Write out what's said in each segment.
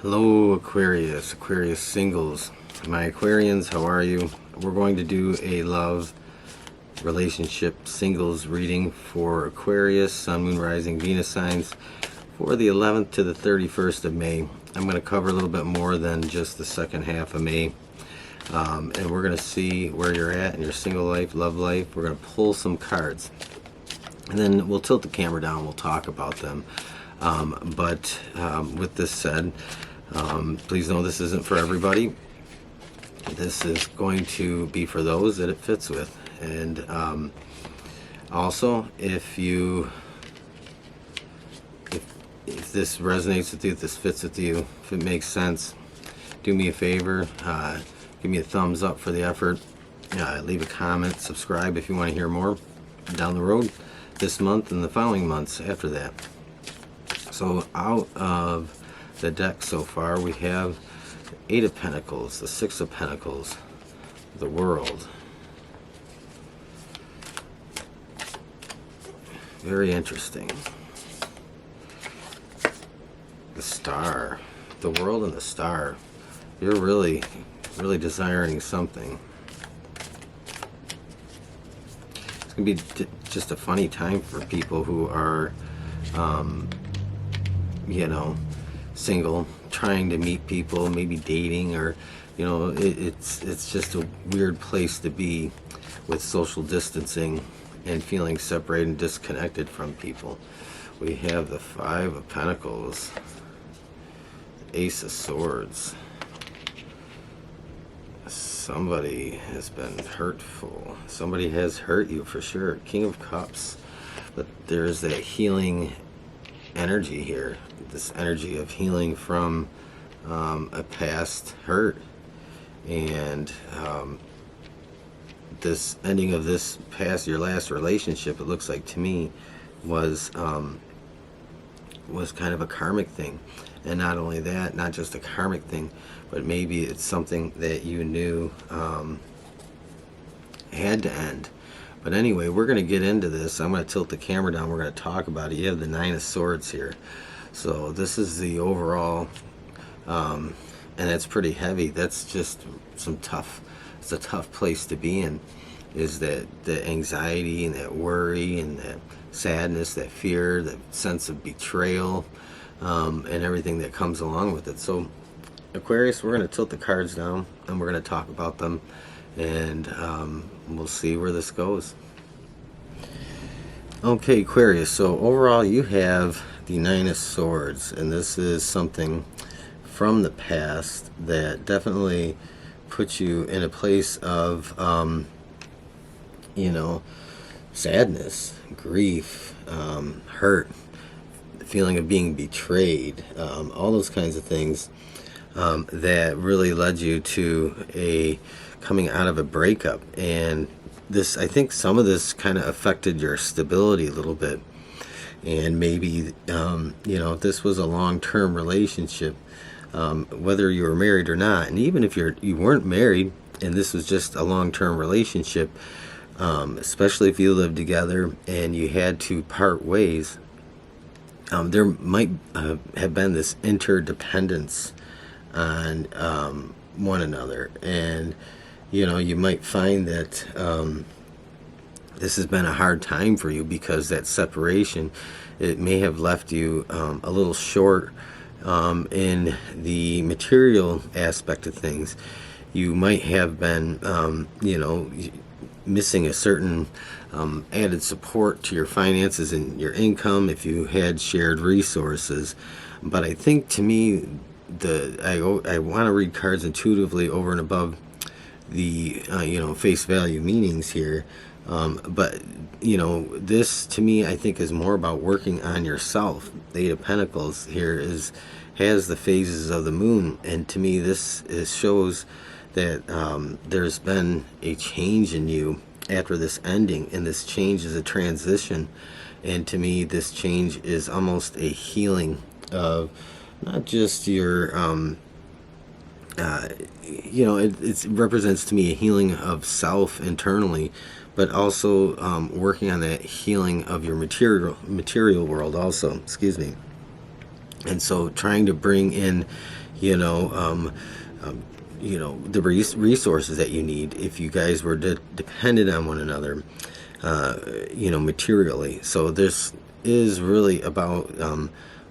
Hello Aquarius, Aquarius singles. My Aquarians, how are you? We're going to do a love relationship singles reading for Aquarius, Sun, Moon, Rising, Venus signs for the 11th to the 31st of May. I'm going to cover a little bit more than just the second half of May. And we're going to see where you're at in your single life, love life. We're going to pull some cards. And then we'll tilt the camera down, we'll talk about them. With this said, please know this isn't for everybody. This is going to be for those that it fits with. And also, if this resonates with you, if this fits with you, if it makes sense, do me a favor, give me a thumbs up for the effort, leave a comment, subscribe if you want to hear more down the road this month and the following months after that. So out of the deck so far, we have the Eight of Pentacles, the Six of Pentacles, the World. Very interesting. The Star, the World and the Star. You're really desiring something. It's gonna be just a funny time for people who are single, trying to meet people, maybe dating, or it's just a weird place to be with social distancing and feeling separated and disconnected from people. We have the Five of Pentacles, the Ace of Swords. Somebody has been hurtful. Somebody has hurt you for sure. King of Cups. But there's that healing energy here. This energy of healing from a past hurt. And this ending of this your last relationship, it looks like to me, was kind of a karmic thing. And not only that, not just a karmic thing, but maybe it's something that you knew had to end. But anyway, we're going to get into this. I'm going to tilt the camera down. We're going to talk about it. You have the Nine of Swords here. So this is the overall, and it's pretty heavy. That's just it's a tough place to be in, is that the anxiety and that worry and that sadness, that fear, that sense of betrayal, and everything that comes along with it. So Aquarius, we're going to tilt the cards down and we're going to talk about them, and we'll see where this goes. Okay, Aquarius, so overall you have the Nine of Swords, and this is something from the past that definitely puts you in a place of sadness, grief, hurt, the feeling of being betrayed, all those kinds of things that really led you to a coming out of a breakup. And this, I think some of this kind of affected your stability a little bit. And maybe if this was a long-term relationship, whether you were married or not, and even if you weren't married and this was just a long-term relationship, especially if you lived together and you had to part ways, there might have been this interdependence on one another. And you might find that this has been a hard time for you, because that separation, it may have left you a little short in the material aspect of things. You might have been missing a certain added support to your finances and your income if you had shared resources. But I think, to me, I want to read cards intuitively over and above the face value meanings here. But this to me, I think, is more about working on yourself. The Eight of Pentacles here has the phases of the moon, and to me this shows that there's been a change in you after this ending, and this change is a transition. And to me, this change is almost a healing of not just your it represents to me a healing of self internally, but also working on that healing of your material world also, excuse me. And so trying to bring in the resources that you need if you guys were dependent on one another, materially. So this is really about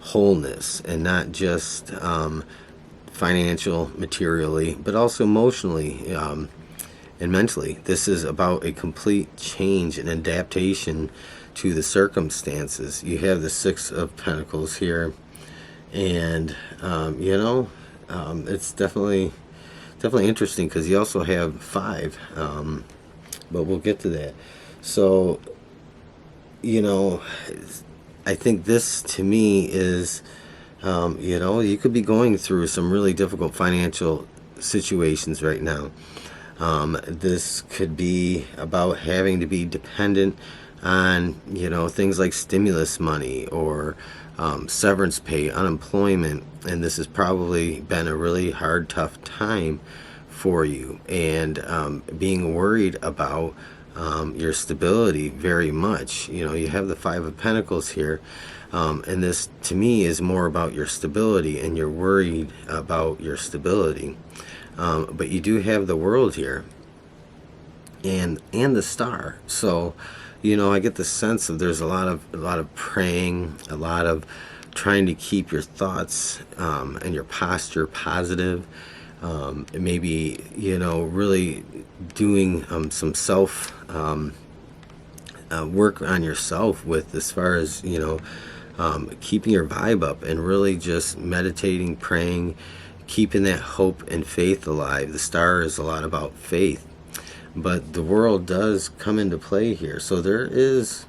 wholeness, and not just financial, materially, but also emotionally and mentally. This is about a complete change and adaptation to the circumstances. You have the Six of Pentacles here, and it's definitely interesting because you also have five, but we'll get to that. So, I think this to me is, you could be going through some really difficult financial situations right now. This could be about having to be dependent on, things like stimulus money or severance pay, unemployment, and this has probably been a really hard, tough time for you, and being worried about your stability very much. You have the Five of Pentacles here, and this to me is more about your stability, and you're worried about your stability. But you do have the World here, and the Star. So, I get the sense of there's a lot of praying, a lot of trying to keep your thoughts and your posture positive. Maybe really doing some self work on yourself, with as far as keeping your vibe up, and really just meditating, praying, keeping that hope and faith alive. The Star is a lot about faith, but the World does come into play here. So there is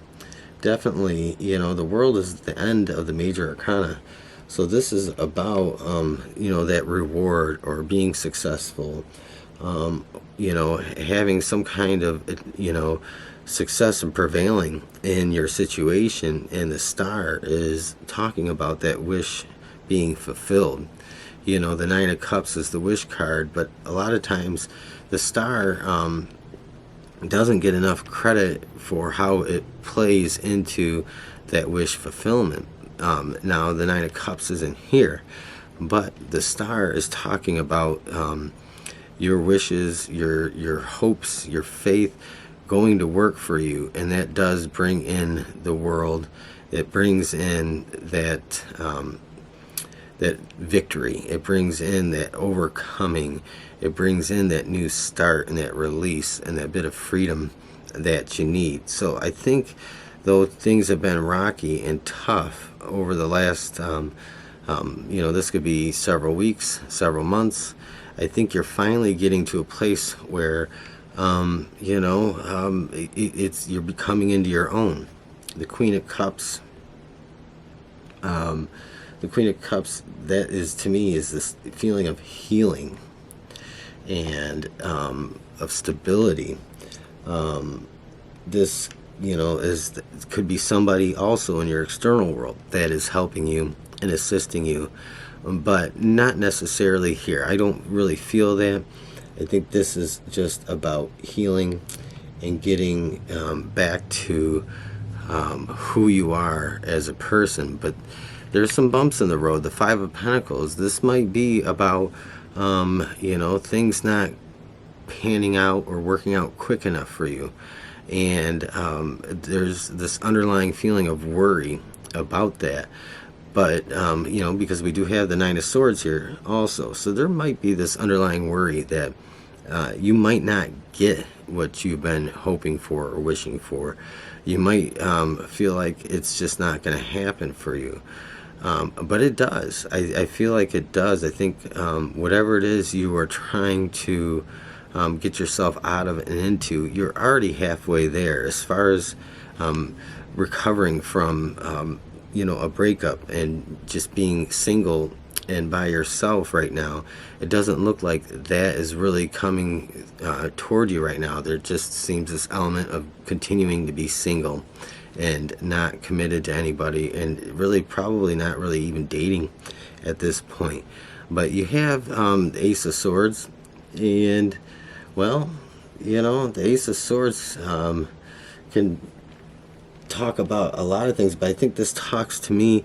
definitely, the World is the end of the major arcana. So this is about, that reward, or being successful, having some kind of, success and prevailing in your situation. And the Star is talking about that wish being fulfilled. The Nine of Cups is the wish card, but a lot of times the Star doesn't get enough credit for how it plays into that wish fulfillment. Now the Nine of Cups isn't here, but the Star is talking about your wishes, your hopes, your faith going to work for you, and that does bring in the World. It brings in that that victory. It brings in that overcoming. It brings in that new start, and that release, and that bit of freedom that you need. So I think, though things have been rocky and tough over the last, this could be several weeks, several months, I think you're finally getting to a place where, you're becoming into your own. The Queen of Cups, that is, to me, is this feeling of healing and of stability. This could be somebody also in your external world that is helping you and assisting you, but not necessarily here. I don't really feel that. I think this is just about healing and getting back to who you are as a person. But there's some bumps in the road. The Five of Pentacles, this might be about things not panning out or working out quick enough for you. And there's this underlying feeling of worry about that. But, because we do have the Nine of Swords here also. So there might be this underlying worry that you might not get what you've been hoping for or wishing for. You might feel like it's just not going to happen for you. But it does. I feel like it does. I think whatever it is you are trying to get yourself out of and into, you're already halfway there as far as recovering from a breakup and just being single and by yourself right now. It doesn't look like that is really coming toward you right now. There just seems this element of continuing to be single and not committed to anybody, and really probably not really even dating at this point. But you have the Ace of Swords, and well, the Ace of Swords can talk about a lot of things, but I think this talks to me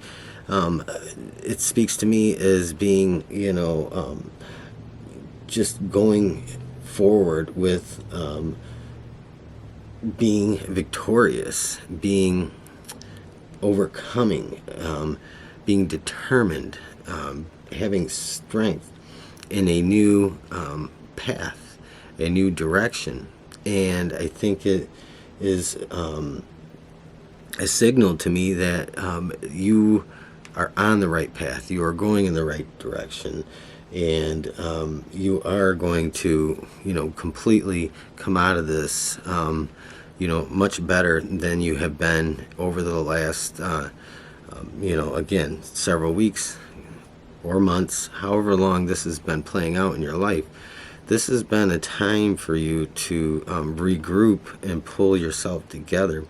it speaks to me as being, just going forward with being victorious, being overcoming, being determined, having strength in a new path, a new direction. And I think it is a signal to me that you are on the right path, you are going in the right direction, and you are going to, completely come out of this, much better than you have been over the last, again, several weeks or months, however long this has been playing out in your life. This has been a time for you to regroup and pull yourself together.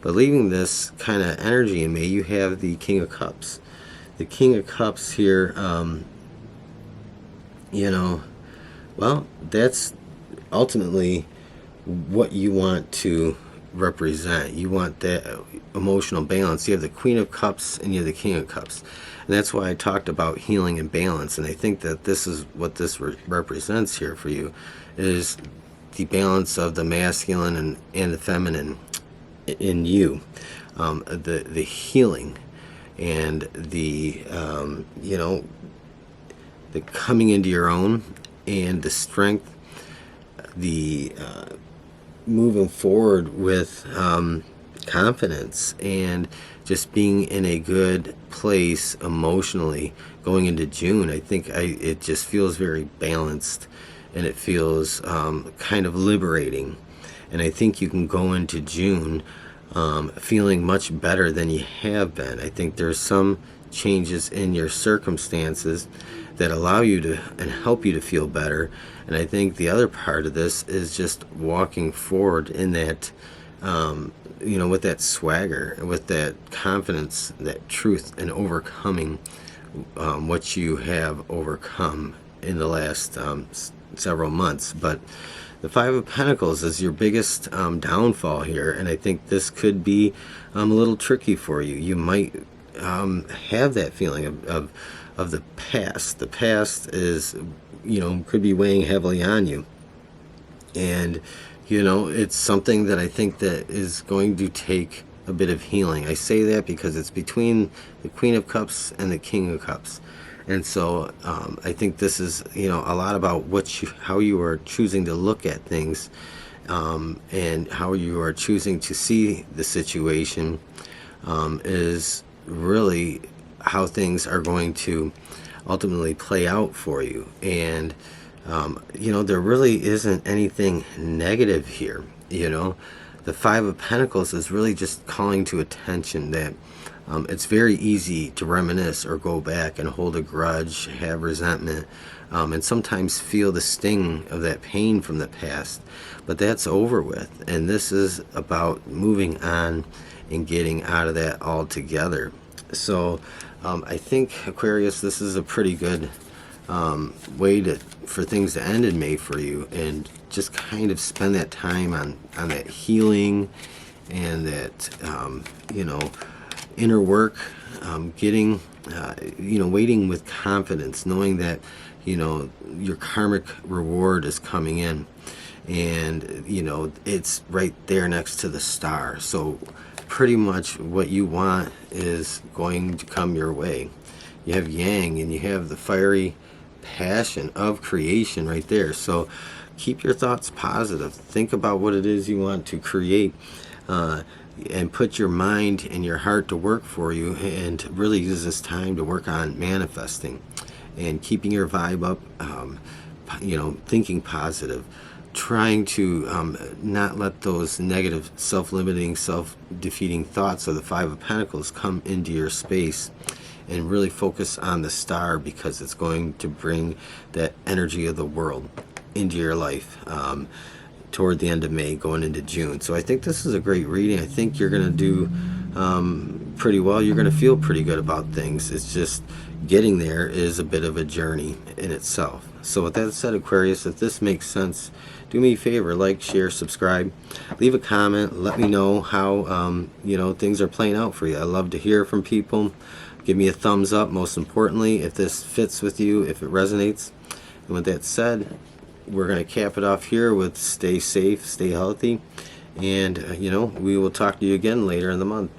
But leaving this kind of energy in May, you have the King of Cups. The King of Cups here, well, that's ultimately what you want to represent. You want that emotional balance. You have the Queen of Cups and you have the King of Cups. And that's why I talked about healing and balance. And I think that this is what this represents here for you, is the balance of the masculine and the feminine in you. The healing and the, the coming into your own, and the strength, the moving forward with confidence, and just being in a good place emotionally going into June. I think it just feels very balanced, and it feels kind of liberating. And I think you can go into June feeling much better than you have been. I think there's some changes in your circumstances that allow you to and help you to feel better. And I think the other part of this is just walking forward in that, with that swagger, with that confidence, that truth, and overcoming what you have overcome in the last several months. But the Five of Pentacles is your biggest downfall here, and I think this could be a little tricky for you. You might have that feeling of the past. The past is, could be weighing heavily on you. And, it's something that I think that is going to take a bit of healing. I say that because it's between the Queen of Cups and the King of Cups. And so I think this is, a lot about how you are choosing to look at things, and how you are choosing to see the situation is really how things are going to ultimately play out for you. And there really isn't anything negative here. The Five of Pentacles is really just calling to attention that it's very easy to reminisce or go back and hold a grudge, have resentment, and sometimes feel the sting of that pain from the past. But that's over with, and this is about moving on and getting out of that altogether. So I think, Aquarius, this is a pretty good way for things to end in May for you, and just kind of spend that time on that healing and that inner work, getting waiting with confidence, knowing that your karmic reward is coming in, and it's right there next to the star. So pretty much what you want is going to come your way. You have Yang, and you have the fiery passion of creation right there. So keep your thoughts positive. Think about what it is you want to create, and put your mind and your heart to work for you, and really use this time to work on manifesting and keeping your vibe up, thinking positive, trying to not let those negative, self-limiting, self-defeating thoughts of the Five of Pentacles come into your space, and really focus on the star, because it's going to bring that energy of the world into your life toward the end of May, going into June. So I think this is a great reading. I think you're going to do pretty well. You're going to feel pretty good about things. It's just getting there is a bit of a journey in itself. So with that said, Aquarius, if this makes sense, do me a favor, like, share, subscribe, leave a comment, let me know how things are playing out for you. I love to hear from people. Give me a thumbs up, most importantly, if this fits with you, if it resonates. And with that said, we're going to cap it off here with stay safe, stay healthy, and we will talk to you again later in the month.